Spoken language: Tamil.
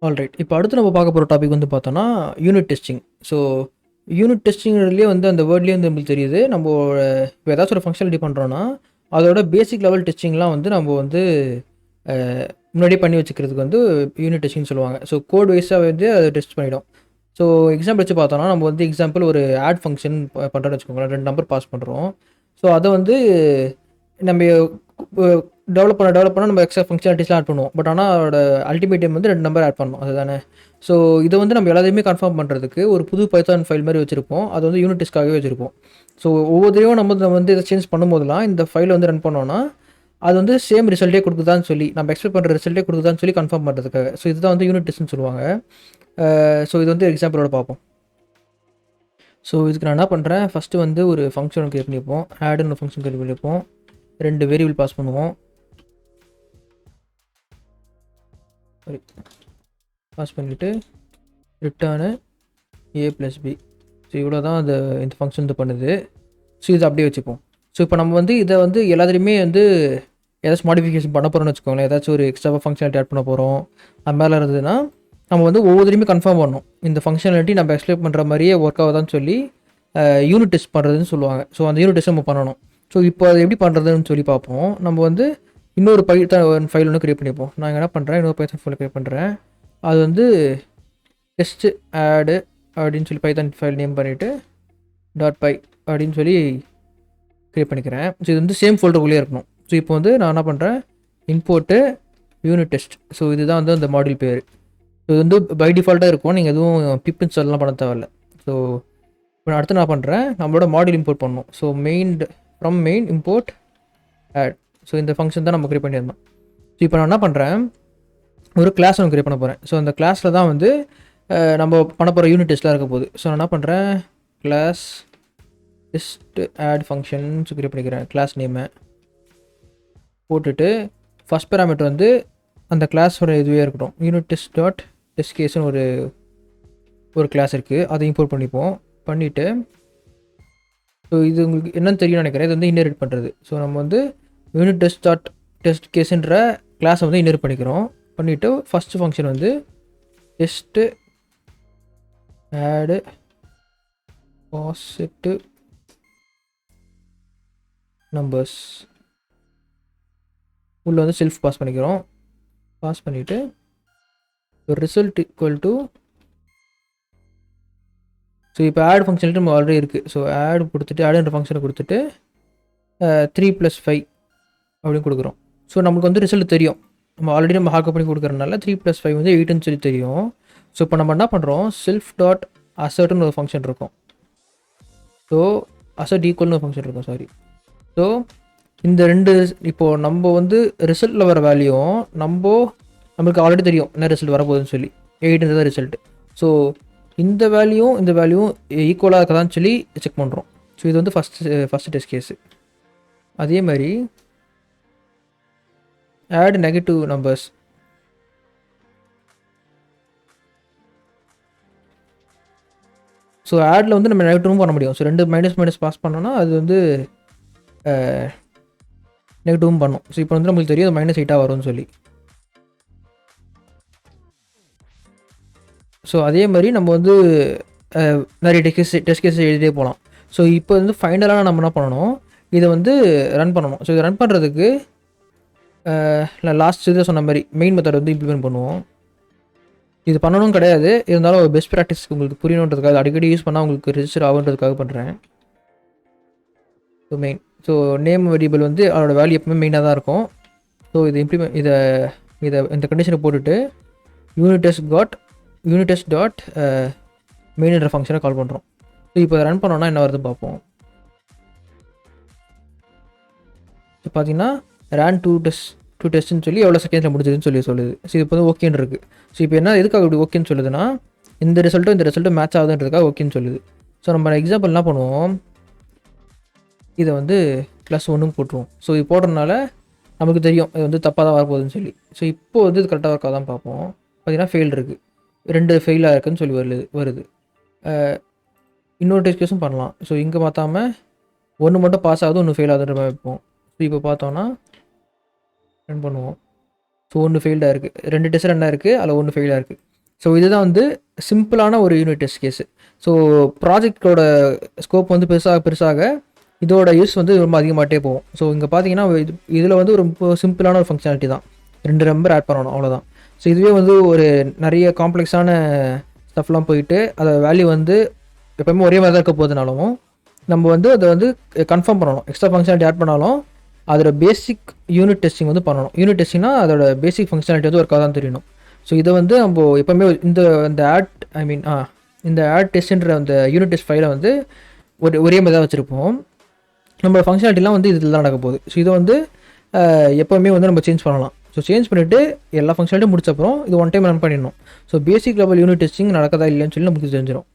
ஆல்ரைட். இப்போ அடுத்து நம்ம பார்க்க போகிற டாபிக் வந்து பார்த்தோன்னா, யூனிட் டெஸ்டிங். ஸோ, யூனிட் டெஸ்டிங்கிறதுலேயே வந்து அந்த வேர்ட்லேயே வந்து நம்மளுக்கு தெரியுது. நம்ம இப்போ ஏதாச்சும் ஒரு ஃபங்க்ஷனாலிட்டி பண்ணுறோன்னா, அதோட பேசிக் லெவல் டெஸ்டிங்லாம் வந்து நம்ம வந்து அ முன்னாடியே பண்ணி வச்சுக்கிறதுக்கு வந்து யூனிட் டெஸ்டிங்னு சொல்லுவாங்க. ஸோ, கோட் வைஸா வந்து அதை டெஸ்ட் பண்ணிடும். ஸோ, எக்ஸாம்பிள் வச்சு பார்த்தோன்னா, நம்ம வந்து எக்ஸாம்பிள் ஒரு ஆட் ஃபங்க்ஷன் பண்ணுறோன்னு வச்சுக்கோங்களேன். 2 நம்பர் பாஸ் பண்ணுறோம். ஸோ, அதை வந்து நம்ம டெவலப் பண்ண நம்ம எக்ஸ்ட்ரா ஃபங்க்ஷனாலிட்டிஸ்லாம் ஆட் பண்ணுவோம். பட் ஆனால் அதோட அல்டிமேட் எய்ம் வந்து 2 நம்பர் ஆட் பண்ணணும். அதுதானே. ஸோ இதை வந்து நம்ம எல்லாத்தையுமே கன்ஃபார்ம் பண்ணுறதுக்கு ஒரு புது பைத்தான் ஃபைல் மாதிரி வச்சுருப்போம். அது வந்து யூனிட் டெஸ்ட்காகவே வச்சுருப்போம். ஸோ ஒவ்வொருத்தையும் நம்ம வந்து இதை சேஞ்ச் பண்ணும்போதெல்லாம் இந்த ஃபைலை வந்து ரன் பண்ணோன்னா அது வந்து சேம் ரிசல்ட்டே கொடுக்குதான்னு சொல்லி நம்ம எக்ஸ்பெக்ட் பண்ணுற ரிசல்ட்டே கொடுக்குதான்னு சொல்லி கன்ஃபார்ம் பண்ணுறதுக்காக. ஸோ இதுதான் வந்து யூனிட் டெஸ்ட்னு சொல்லுவாங்க. ஸோ இது வந்து எக்ஸாம்பிளோட பார்ப்போம். ஸோ இதுக்கு நான் என்ன பண்ணுறேன், ஃபஸ்ட்டு வந்து ஒரு ஃபங்க்ஷன் கிரியேட் பண்ணிப்போம். ஆடுன்னு ஃபங்க்ஷன் கிரியேட் பண்ணிப்போம். 2 வேரியபிள் பாஸ் பண்ணுவோம். பாஸ் பண்ணிவிட்டு ரிட்டர்னு a+b. ஸோ இவ்வளோ தான் இந்த ஃபங்க்ஷன் இது பண்ணுது. ஸோ இதை அப்படியே வச்சுப்போம். ஸோ இப்போ நம்ம வந்து இதை வந்து எல்லாத்துலேயுமே வந்து ஏதாச்சும் மாடிஃபிகேஷன் பண்ண போகிறோம்னு வச்சுக்கோங்களேன். ஏதாச்சும் ஒரு எக்ஸ்ட்ரா ஃபங்க்ஷனாலிட்டி ஆட் பண்ண போகிறோம். அது மேலே இருந்ததுன்னா நம்ம வந்து ஒவ்வொருத்தையுமே கன்ஃபார்ம் பண்ணணும். இந்த ஃபங்க்ஷனாலிட்டி நம்ம எக்ஸ்பிளைன் பண்ணுற மாதிரியே ஒர்க் ஆகுதான்னு சொல்லி யூனிட் டெஸ்ட் பண்ணுறதுன்னு சொல்லுவாங்க. ஸோ அந்த யூனிட் டெஸ்ட் நம்ம பண்ணணும். ஸோ இப்போ அது எப்படி பண்ணுறதுன்னு சொல்லி பார்ப்போம். நம்ம வந்து இன்னொரு பைத்தான் ஃபைல் ஒன்று கிரியேட் பண்ணிப்போம். நான் என்ன பண்ணுறேன், இன்னொரு பைத்தான் ஃபைல் கிரியேட் பண்ணுறேன். அது வந்து டெஸ்ட் ஆடு அப்படின்னு சொல்லி பைத்தான் ஃபைல் நேம் பண்ணிவிட்டு .py அப்படின்னு சொல்லி கிரியேட் பண்ணிக்கிறேன். ஸோ இது வந்து சேம் ஃபோல்டருக்குள்ளே இருக்கணும். ஸோ இப்போ வந்து நான் என்ன பண்ணுறேன், இம்போர்ட்டு யூனிட் டெஸ்ட். ஸோ இதுதான் வந்து அந்த மாடியூல் பேர். ஸோ இது வந்து பை டிஃபால்ட்டாக இருக்கும். நீங்கள் எதுவும் பிப் இன்ஸ்டால்லாம் பண்ண தேவையில்ல. ஸோ இப்போ நான் அடுத்து நான் பண்ணுறேன், நம்மளோட மாடியூல் இம்போர்ட் பண்ணணும். So from main import add. So இந்த ஃபங்க்ஷன் தான் நம்ம கிரியேட் பண்ணியிருந்தோம். ஸோ இப்போ நான் என்ன பண்ணுறேன், ஒரு கிளாஸ் ஒன்று கிரியேட் பண்ண போகிறேன். ஸோ அந்த கிளாஸில் தான் வந்து நம்ம பண்ண போகிற யூனிட் டெஸ்ட்லாம் இருக்க போகுது. ஸோ நான் என்ன பண்ணுறேன், class test add functions create பண்ணிக்கிறேன். கிளாஸ் நேமை போட்டுட்டு ஃபஸ்ட் பேராமீட்டர் வந்து அந்த கிளாஸோட இதுவே இருக்கட்டும். யூனிட் டெஸ்ட் டாட் டெஸ்ட் கேஸ்னு ஒரு கிளாஸ் இருக்குது. அதை இம்போர்ட் பண்ணிப்போம். பண்ணிவிட்டு ஸோ இது உங்களுக்கு என்னன்னு தெரியும்னு நினைக்கிறேன். இது வந்து இன்ஹெரிட் பண்ணுறது. ஸோ நம்ம வந்து யூனிட் டெஸ்ட் டாட் டெஸ்ட் கேஸுன்ற கிளாஸை வந்து இன்ஹெரிட் பண்ணிக்கிறோம். பண்ணிவிட்டு ஃபஸ்ட்டு ஃபங்க்ஷன் வந்து டெஸ்ட்டு ஆடு பாசிட்டிவ் நம்பர்ஸ் உள்ள வந்து செல்ஃப் பாஸ் பண்ணிக்கிறோம். பாஸ் பண்ணிவிட்டு ரிசல்ட் ஈக்குவல் டு, ஸோ இப்போ ஆட் ஃபங்க்ஷன் நம்ம ஆல்ரெடி இருக்குது. ஸோ ஆட் கொடுத்துட்டு ஆடுன்ற ஃபங்க்ஷனை கொடுத்துட்டு 3 + 5 அப்படின்னு கொடுக்குறோம். ஸோ நமக்கு வந்து ரிசல்ட் தெரியும். நம்ம ஆல்ரெடி நம்ம ஹாக்கப் பண்ணி கொடுக்குறதுனால 3 + 5 வந்து 8ன்னு சொல்லி தெரியும். ஸோ இப்போ நம்ம என்ன பண்ணுறோம், செல்ஃப் டாட் அசர்ட்னு ஒரு ஃபங்க்ஷன் இருக்கும். ஸோ அசர்ட் ஈக்குவல்னு ஒரு ஃபங்க்ஷன் இருக்கும். சாரி. ஸோ இந்த ரெண்டு இப்போது நம்ம வந்து ரிசல்ட்டில் வர வேல்யூவும் நம்மளுக்கு ஆல்ரெடி தெரியும் என்ன ரிசல்ட் வரப்போகுதுன்னு சொல்லி. 8 தான் ரிசல்ட். ஸோ இந்த வேல்யூவும் ஈக்குவலாக இருக்கதான்னு சொல்லி செக் பண்ணுறோம். ஸோ இது வந்து ஃபஸ்ட்டு டெஸ்ட் கேஸு. அதே மாதிரி ஆட் நெகட்டிவ் நம்பர்ஸ். ஸோ ஆடில் வந்து நம்ம நெகட்டிவும் பண்ண முடியும். ஸோ 2 மைனஸ் பாஸ் பண்ணோன்னா அது வந்து நெகட்டிவும் பண்ணும். ஸோ இப்போ வந்து நம்மளுக்கு தெரியும் அது -8 வரும்னு சொல்லி. ஸோ அதே மாதிரி நம்ம வந்து நிறைய டெஸ்ட் கேஸ் எழுதிட்டே போகலாம். ஸோ இப்போ வந்து ஃபைனலாக நம்ம என்ன பண்ணணும், இதை வந்து ரன் பண்ணணும். ஸோ இதை ரன் பண்ணுறதுக்கு லாஸ்ட் இதை சொன்ன மாதிரி மெயின் மெத்தட் வந்து இம்ப்ளிமெண்ட் பண்ணுவோம். இது பண்ணணும் கிடையாது, இருந்தாலும் ஒரு பெஸ்ட் ப்ராக்டிஸ் உங்களுக்கு புரியணுன்றதுக்காக, அடிக்கடி யூஸ் பண்ணால் உங்களுக்கு ரெஜிஸ்டர் ஆகுன்றதுக்காக பண்ணுறேன். So main, so name variable வந்து அதோட வேல்யூ எப்பவுமே மெயினாக தான் இருக்கும். ஸோ இதை இந்த கண்டிஷனை போட்டுட்டு யூனிட் டெஸ்ட் டாட் மெயின்ன்ற ஃபங்க்ஷனை கால் பண்ணுறோம். ஸோ இப்போ ரன் பண்ணோன்னா என்ன வருது பார்ப்போம். ஸோ பார்த்தீங்கன்னா ரன் டூ டெஸ்ட்னு சொல்லி எவ்வளோ செகண்ட்ஸில் முடிஞ்சதுன்னு சொல்லுது. ஸோ இப்போ வந்து ஓகேன்னு இருக்குது. ஸோ இப்போ என்ன எதுக்காக இப்படி ஓகேன்னு சொல்லுதுன்னா, இந்த ரிசல்ட்டும் மேட்ச் ஆகுதுன்றதுக்காக ஓகேன்னு சொல்லுது. ஸோ நம்ம எக்ஸாம்பிள் என்ன பண்ணுவோம், இதை வந்து +1 போட்டுருவோம். ஸோ இது போடுறதுனால நமக்கு தெரியும் இது வந்து தப்பாக தான் வரப்போகுதுன்னு சொல்லி. ஸோ இப்போது வந்து இது கரெக்டாக ஒர்க்காக தான் பார்ப்போம். பார்த்தீங்கன்னா ஃபெயில் இருக்குது, 2 ஃபெயிலாக இருக்குதுன்னு சொல்லி வருது. இன்னொரு டெஸ்ட் கேஸும் பண்ணலாம். ஸோ இங்கே பார்த்தாம 1 மட்டும் பாஸ் ஆகுது, 1 ஃபெயில் ஆகுதுன்ற மாதிரி வைப்போம். ஸோ இப்போ பார்த்தோன்னா ரன் பண்ணுவோம். ஸோ 1 ஃபெயில்டாக இருக்குது, 2 டெஸ்ட் ரன்னாக இருக்குது, அதில் 1 ஃபெயிலாக இருக்குது. ஸோ இதுதான் வந்து சிம்பிளான ஒரு யூனிட் டெஸ்ட் கேஸு. ஸோ ப்ராஜெக்டோட ஸ்கோப் வந்து பெருசாக இதோட யூஸ் வந்து ரொம்ப அதிகமாகிட்டே போகும். ஸோ இங்கே பார்த்தீங்கன்னா இதில் வந்து ஒரு சிம்பிளான ஒரு ஃபங்க்ஷனாலிட்டி தான், 2 நம்பர் ஆட் பண்ணணும் அவ்வளோதான். ஸோ இதுவே வந்து ஒரு நிறைய காம்ப்ளெக்ஸான ஸ்டஃப்லாம் போயிட்டு அதை வேல்யூ வந்து எப்போயுமே ஒரே மாதிரி தான் இருக்க போதுனாலும் நம்ம வந்து அதை வந்து கன்ஃபார்ம் பண்ணணும். எக்ஸ்ட்ரா ஃபங்க்ஷனாலிட்டி ஆட் பண்ணாலும் அதோட பேசிக் யூனிட் டெஸ்டிங் வந்து பண்ணணும். யூனிட் டெஸ்டிங்னா அதோட பேசிக் ஃபங்க்ஷனாலிட்டி வந்து ஒர்க்காக தான் தெரியணும். ஸோ இதை வந்து நம்ம எப்போவுமே இந்த ஆட் டெஸ்ட்ன்ற அந்த யூனிட் டெஸ்ட் ஃபைலை வந்து ஒரே மாதிரி தான் வச்சுருப்போம். நம்மளோட ஃபங்க்ஷனாலிட்டிலாம் வந்து இதில் தான் நடக்க போகுது. ஸோ இதை வந்து எப்போவுமே வந்து நம்ம சேஞ்ச் பண்ணலாம். ஸோ சேஞ்ச் பண்ணிவிட்டு எல்லா ஃபங்க்ஷனாலிட்டியும் முடிச்சப்பறம் இது ஒன் டைம் ரன் பண்ணிடணும். So basic level unit testing நடக்கதா இல்லைன்னு சொல்லி நமக்கு தெரிஞ்சிடும்.